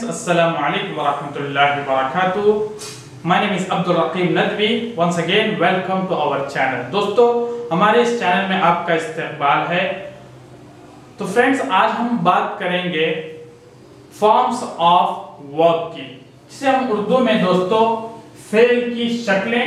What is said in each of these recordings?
friends, Assalamu alaikum wa rahmatullahi wa barakatuh. My name is Abdul Raqib Nadwi. Once again, welcome to our channel. दोस्तों, हमारे इस channel में आपका इस्तकबाल है। तो फ्रेंड्स, आज हम बात करेंगे फॉर्म्स ऑफ वर्ब की, जिसे हम उर्दू में दोस्तों फेल की शक्लें,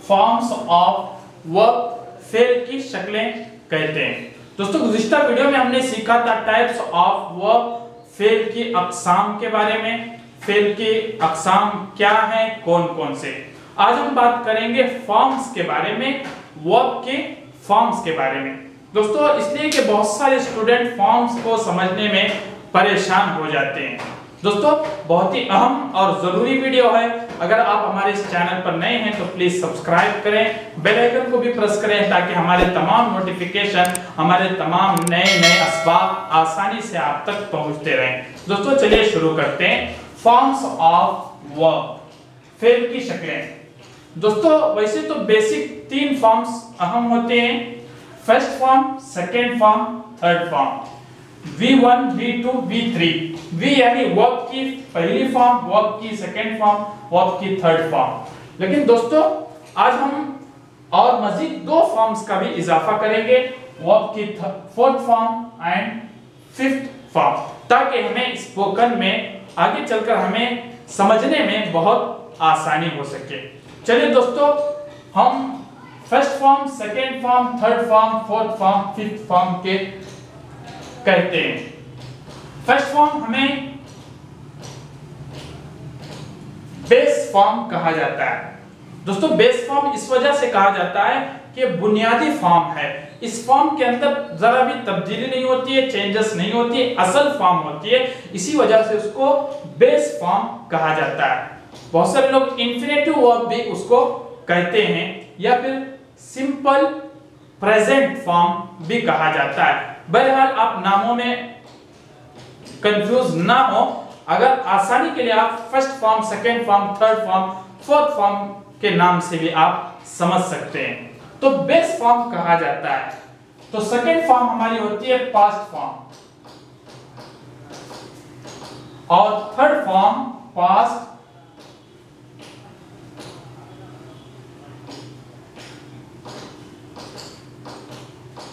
फॉर्म्स ऑफ वर्ब, फेल की शक्लें कहते हैं। दोस्तों, गुज़िश्ता वीडियो में हमने सीखा था टाइप्स ऑफ वर्ब, फेल की अक़साम के बारे में। फेल की अक़साम क्या है, कौन कौन से। आज हम बात करेंगे फॉर्म्स के बारे में, वर्ब के फॉर्म्स के बारे में। दोस्तों, इसलिए कि बहुत सारे स्टूडेंट फॉर्म्स को समझने में परेशान हो जाते हैं। दोस्तों, बहुत ही अहम और ज़रूरी वीडियो है। अगर आप हमारे इस चैनल पर नए हैं तो प्लीज़ सब्सक्राइब करें, बेल आइकन को भी प्रेस करें ताकि हमारे तमाम नोटिफिकेशन, हमारे तमाम नए असबाब आसानी से आप तक पहुंचते रहें। दोस्तों, चलिए शुरू करते हैं। फॉर्म्स ऑफ वर्ब, फेल की शक्लें। दोस्तों, वैसे तो बेसिक 3 फॉर्म्स अहम होते हैं। First form, second form, third form. V1, V2, V3। V यानी वर्ब की पहली फॉर्म, वर्ब की सेकेंड फॉर्म, वर्ब की थर्ड फॉर्म। लेकिन दोस्तों, आज हम और मजीद 2 फॉर्म्स का भी इजाफा करेंगे, वर्ब की fourth form and fifth form, ताकि हमें स्पोकन में आगे चलकर हमें समझने में बहुत आसानी हो सके। चलिए दोस्तों, हम first form, second form, third form, fourth form, fifth form के कहते हैं। फर्स्ट फॉर्म हमें बेस फॉर्म कहा जाता है। दोस्तों, बेस फॉर्म इस वजह से कहा जाता है कि बुनियादी फॉर्म है। इस फॉर्म के अंदर जरा भी तब्दीली नहीं होती है, चेंजेस नहीं होती है, असल फॉर्म होती है। इसी वजह से उसको बेस फॉर्म कहा जाता है। बहुत सारे लोग इंफिनिटिव वर्ब भी उसको कहते हैं, या फिर सिंपल प्रेजेंट फॉर्म भी कहा जाता है। बहरहाल, आप नामों में कंफ्यूज ना हो। अगर आसानी के लिए आप first form, second form, third form, fourth form के नाम से भी आप समझ सकते हैं। तो बेस फॉर्म कहा जाता है। तो सेकेंड फॉर्म हमारी होती है पास्ट फॉर्म, और third form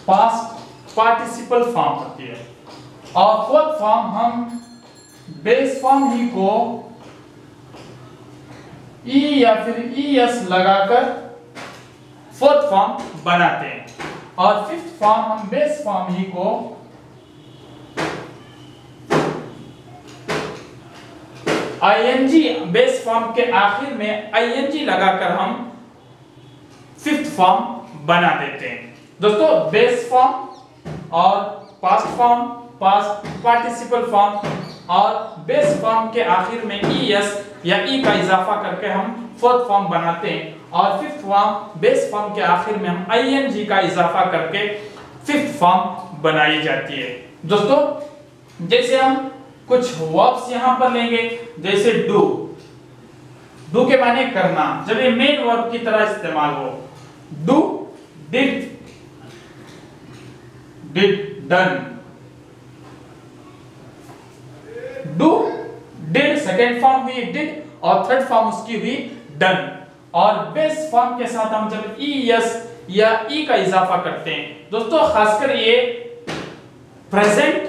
past participle form होती है। और फोर्थ फॉर्म हम बेस फॉर्म ही को ई या फिर ईएस लगाकर फोर्थ फॉर्म बनाते हैं। और फिफ्थ फॉर्म हम बेस फॉर्म ही को आईएनजी, बेस फॉर्म के आखिर में आईएनजी लगाकर हम फिफ्थ फॉर्म बना देते हैं। दोस्तों, बेस फॉर्म और past form, past participle form और बेस फॉर्म के आखिर में ईएस या ई का इजाफा करके हम फोर्थ फॉर्म बनाते हैं। और फिफ्थ फॉर्म, बेस फॉर्म के आखिर में हम आईएनजी का इजाफा करके फिफ्थ फॉर्म बनाई जाती है। दोस्तों, जैसे हम कुछ वर्ब्स यहां पर लेंगे, जैसे डू। डू के माने करना, जब ये मेन वर्ब की तरह इस्तेमाल हो। Do, did, done. Do, did, second form हुई डिड और थर्ड फॉर्म उसकी हुई डन। और बेस फॉर्म के साथ हम जब ईएस या ई का इजाफा करते हैं, दोस्तों खासकर ये प्रेजेंट,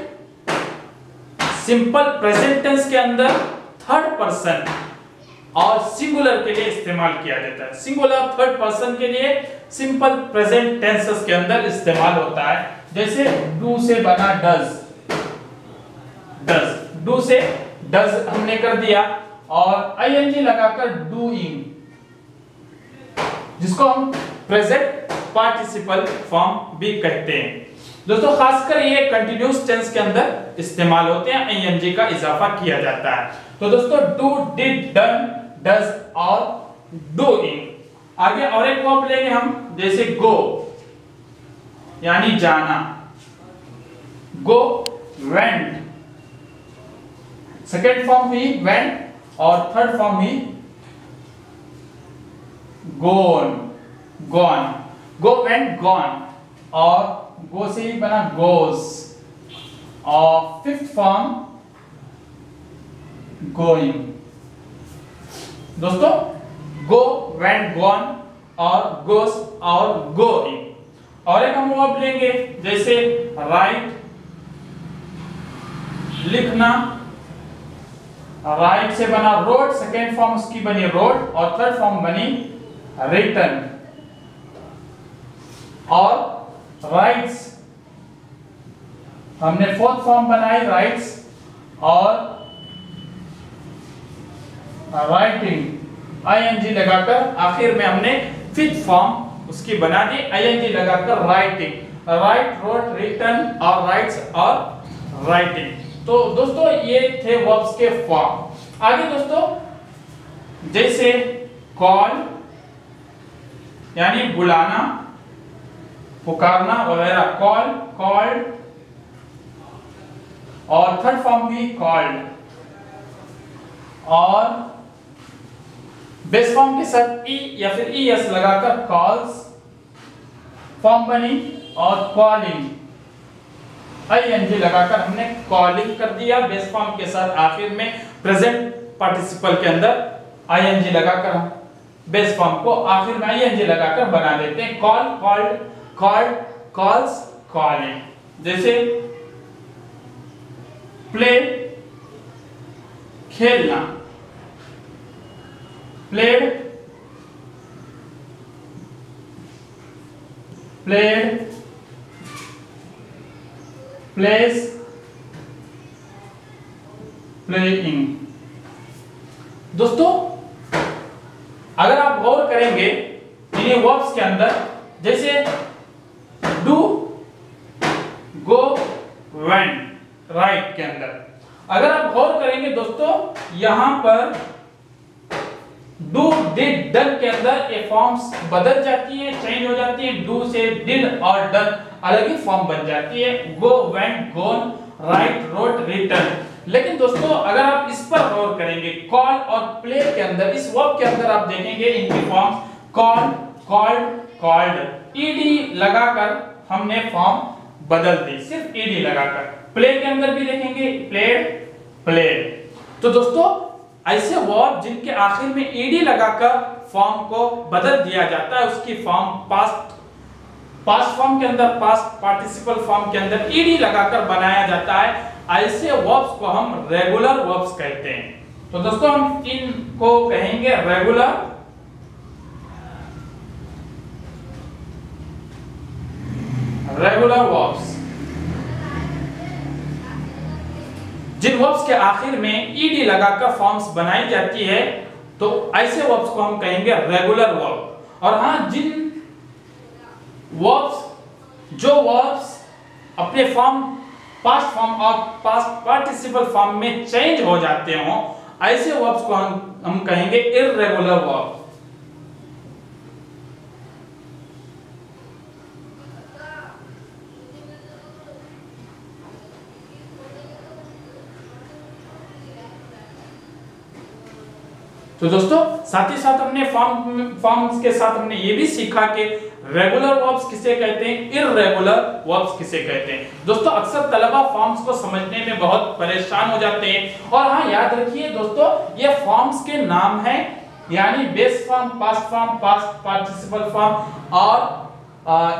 सिंपल प्रेजेंट टेंस के अंदर थर्ड पर्सन और सिंगुलर के लिए इस्तेमाल किया जाता है। सिंगुलर थर्ड पर्सन के लिए सिंपल प्रेजेंट टेंसेस के अंदर इस्तेमाल होता है। जैसे डू से बना डज, डू से डज हमने कर दिया, और आईएनजी लगाकर डूइंग, जिसको हम प्रेजेंट पार्टिसिपल फॉर्म भी कहते हैं। दोस्तों, खासकर ये कंटिन्यूअस टेंस के अंदर इस्तेमाल होते हैं, आईएनजी का इजाफा किया जाता है। तो दोस्तों, डू, डिड, डन, डज और डूइंग। आगे और एक वर्ब लेंगे हम, जैसे गो यानी जाना। गो, वेंट, सेकेंड फॉर्म हुई वेंट और थर्ड फॉर्म हुई गोन, गॉन। गो, वेंट, गॉन, और गो से ही बना गोस। और फिफ्थ फॉर्म गोइंग। दोस्तों गो, वेंट, गॉन और गोस और गोइंग। और एक हम वर्ब लेंगे जैसे राइट, लिखना, राइट से बना रोड, सेकेंड फॉर्म उसकी बनी रोड और थर्ड फॉर्म बनी रिटन। और राइट्स हमने फोर्थ फॉर्म बनाई राइट्स और राइटिंग आईएनजी लगाकर आखिर में हमने फिफ्थ फॉर्म उसकी बना दी आईएनजी लगाकर राइटिंग, राइट, रोट, रिटन और राइट्स और राइटिंग। तो दोस्तों ये थे वर्ब्स के फॉर्म। आगे दोस्तों जैसे कॉल यानी बुलाना, पुकारना वगैरह, कॉल, कॉल्ड और थर्ड फॉर्म भी कॉल्ड। और बेस फॉर्म के साथ ई या फिर ईएस लगाकर कॉल्स फॉर्म बनी और कॉलिंग आईएनजी लगाकर हमने कॉलिंग कर दिया बेस फॉर्म के साथ। आखिर में प्रेजेंट पार्टिसिपल के अंदर आईएनजी लगाकर हम बेस फॉर्म को आखिर में आईएनजी लगाकर बना देते हैं call, called, called, calls, calling. जैसे प्ले खेलना, प्लेड, प्लेड, प्लेस, प्लेइंग। दोस्तों अगर आप गौर करेंगे इन वर्ब्स के अंदर जैसे डू, गो, वेंट, राइट के अंदर अगर आप गौर करेंगे दोस्तों यहां पर डू, डिड, डन के अंदर ये फॉर्म्स बदल जाती है, चेंज हो जाती है। डू से डिड और डन अलग ही फॉर्म बन जाती है। गो, वेंट, गोन, राइट, रोट, रिटन। लेकिन दोस्तों अगर आप इस पर गौर करेंगे कॉल और प्ले के अंदर, इस वर्ब के अंदर आप देखेंगे इनकी forms call, called, called. ED लगाकर हमने फॉर्म बदल दी, सिर्फ ईडी लगाकर। प्ले के अंदर भी देखेंगे प्लेड, प्लेड। तो दोस्तों ऐसे वर्ब जिनके आखिर में ईडी लगाकर फॉर्म को बदल दिया जाता है उसकी फॉर्म पास्ट फॉर्म के अंदर, पास्ट पार्टिसिपल फॉर्म के अंदर ईडी लगाकर बनाया जाता है। ऐसे वर्ब्स को हम रेगुलर वर्ब्स कहते हैं। तो दोस्तों हम इनको कहेंगे रेगुलर वर्ब्स। जिन वर्ब्स के आखिर में ईडी लगाकर फॉर्म्स बनाई जाती है तो ऐसे वर्ब्स को हम कहेंगे रेगुलर वर्ब। और हां जिन वर्ब्स अपने फॉर्म पास्ट फॉर्म और पास्ट पार्टिसिपल फॉर्म में चेंज हो जाते हो ऐसे वर्ब्स को हम कहेंगे इररेगुलर वर्ब। तो दोस्तों साथ ही साथ हमने फॉर्म्स के साथ हमने ये भी सीखा कि रेगुलर वर्ब्स किसे कहते हैं, इररेगुलर वर्ब्स किसे कहते हैं। दोस्तों अक्सर तलबा फॉर्म्स को समझने में बहुत परेशान हो जाते हैं। और हाँ याद रखिए दोस्तों ये फॉर्म्स के नाम हैं, यानी base form, past form, past participle form और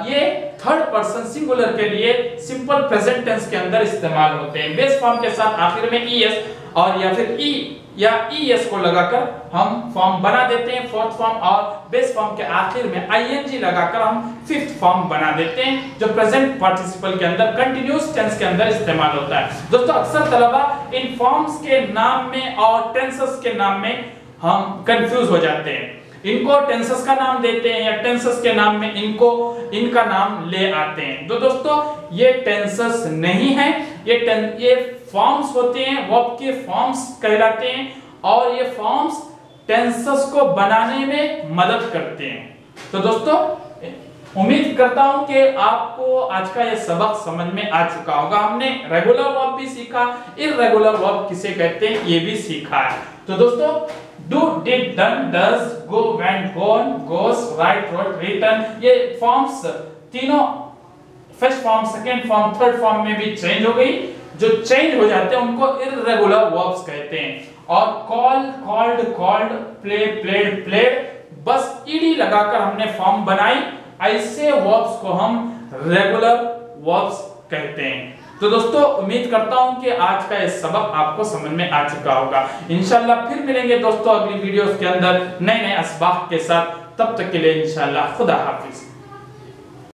ये थर्ड पर्सन सिंगुलर के लिए सिंपल प्रेजेंट टेंस के अंदर इस्तेमाल होते हैं। बेस फॉर्म के साथ आखिर में ईएस और या फिर ई या ईएस को लगाकर हम फॉर्म बना देते हैं फोर्थ फॉर्म, और बेस फॉर्म के आखिर में आईएनजी लगाकर हम फिफ्थ फॉर्म बना देते हैं जो प्रेजेंट पार्टिसिपल के अंदर कंटीन्यूअस टेंस के अंदर इस्तेमाल होता है। दोस्तों अक्सर तलबा इन फॉर्म्स के नाम में और टेंसेस के नाम में हम कंफ्यूज हो जाते हैं। इनको टेंसेस का नाम देते हैं या टेंसेस के नाम में इनका नाम ले आते हैं। तो दोस्तों ये टेंसेस नहीं है, ये फॉर्म्स होते हैं, वर्ब के फॉर्म्स कहलाते हैं और ये फॉर्म्स टेंसेस को बनाने में मदद करते हैं। तो दोस्तों उम्मीद करता हूं कि आपको आज का ये सबक समझ में आ चुका होगा। हमने रेगुलर वर्ब भी सीखा, इररेगुलर वर्ब किसे कहते हैं ये भी सीखा है। तो दोस्तों do, did, done, does, go, went, gone, goes, write, wrote, written, ये फॉर्म्स तीनों first form, second form, third form में भी चेंज हो गई। जो चेंज हो जाते हैं उनको इर्रेगुलर वर्ब्स कहते हैं। और call, called, called, play, played, played, बस ईडी लगाकर हमने फॉर्म बनाई, ऐसे वर्ब्स को हम रेगुलर वर्ब्स कहते हैं। तो दोस्तों उम्मीद करता हूं कि आज का ये सबक आपको समझ में आ चुका होगा। इंशाल्लाह फिर मिलेंगे दोस्तों अगली वीडियोस के अंदर नए नए असबाह के साथ। तब तक के लिए इंशाल्लाह खुदा हाफिज।